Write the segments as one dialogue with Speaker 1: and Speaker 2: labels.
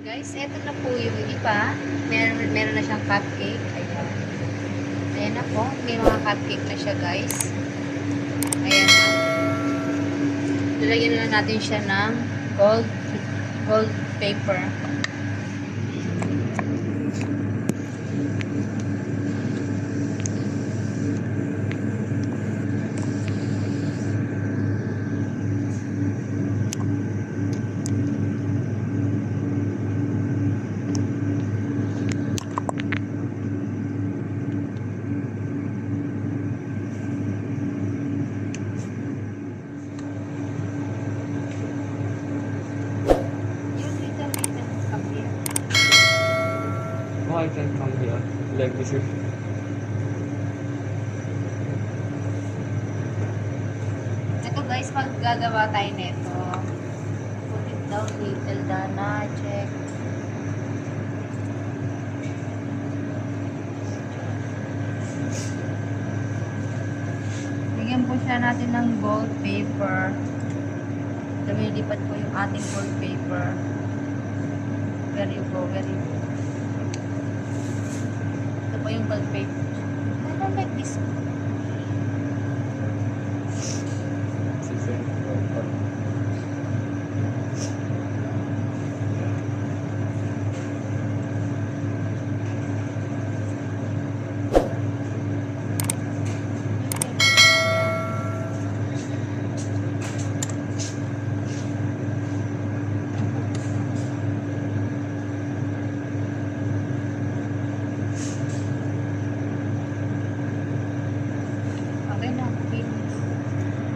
Speaker 1: Guys, eto na po yung iba. Meron na siyang cupcake. Ayan. Ayan na po. May mga cupcake na siya, guys. Ayan na. Lalagyan na natin siya ng gold paper.
Speaker 2: I can come here like this.
Speaker 1: Ito guys, maggagawa tayo nito. Put it down little, Dana. Check. Bigyan po siya natin ng gold paper. Lumilipat po yung ating gold paper. Very good, very good. Ito po yung gold paper. I don't like this.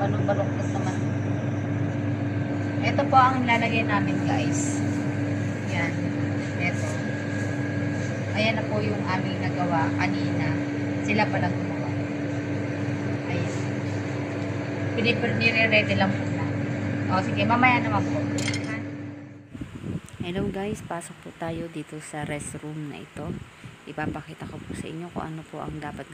Speaker 1: Balok-balok naman. Ito po ang ilalagay namin, guys. Yan. Ito. Ayan na po yung aming nagawa kanina. Sila pa lang gumawa. Ayan. Nire-ready lang po na. O, sige. Mamaya naman po.
Speaker 3: Hello guys, pasok po tayo dito sa restroom na ito. Ipapakita ko po sa inyo kung ano po ang dapat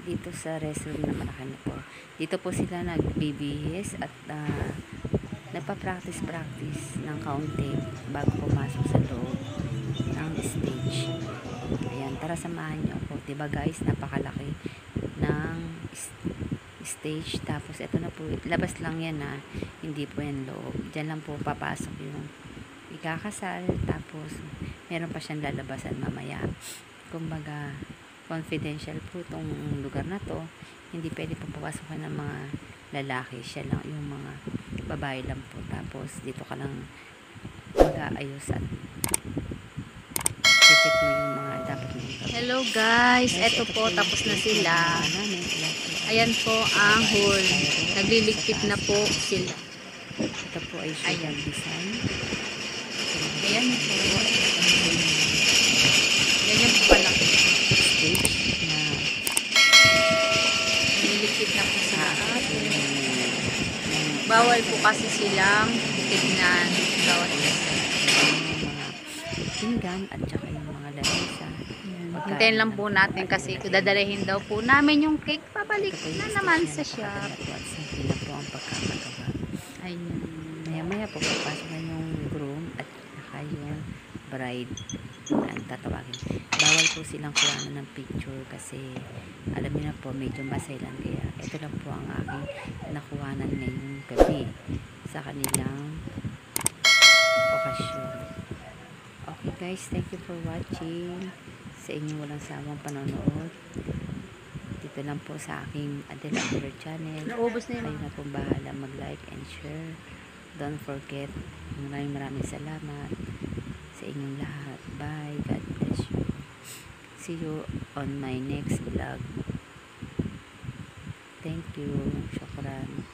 Speaker 3: dito sa restroom na malaki na po. Dito po sila nagbibihis at nagpa-practice ng kaunti bago pumasok sa loob ng stage. Ayan, tara samahan niyo ako. Diba guys, napakalaki ng stage. Tapos ito na po, labas lang yan hindi po yan loob. Diyan lang po papasok yung ikakasal. Tapos meron pa siyang lalabasan mamaya. Kumbaga confidential po itong lugar na to. Hindi pwede po papasukan ng mga lalaki. Siya lang, yung mga babae lang po. Tapos dito ka lang mag-aayos at check mo yung mga dapat mo.
Speaker 1: Hello guys, eto po, tapos na sila. Ayan po ang hall. Nagliligpit na po sila.
Speaker 3: Ito po ay sugar design.
Speaker 1: Ayan po. Ganyan po pala.
Speaker 3: Stage na
Speaker 1: Nagliligpit na po sa atin. Bawal po kasi silang tignan bawat isa.
Speaker 3: mga pinggan at saka yung mga lamesa.
Speaker 1: Hintayin lang po natin kasi dadalahin daw po namin yung cake. Pabalik na naman sa shop.
Speaker 3: Simple na po ang pagkakagawa.
Speaker 1: Ayun.
Speaker 3: Maya-maya po papasok na yung groom at saka yung bride ang tatawagin. Bawal po silang kuhanan ng picture kasi alam niyo na po medyo masailan, kaya ito lang po ang aking nakuhanan ngayong gabi sa kanilang okasyon. Okay guys, thank you for watching. Sa inyong walang sawang panonood. Dito lang po sa aking Adele Adler channel.
Speaker 1: Naubos na
Speaker 3: Kayo na po bahala mag-like and share. Don't forget, maraming salamat sa inyong lahat. Bye. God bless you. See you on my next vlog. Thank you. Shukran.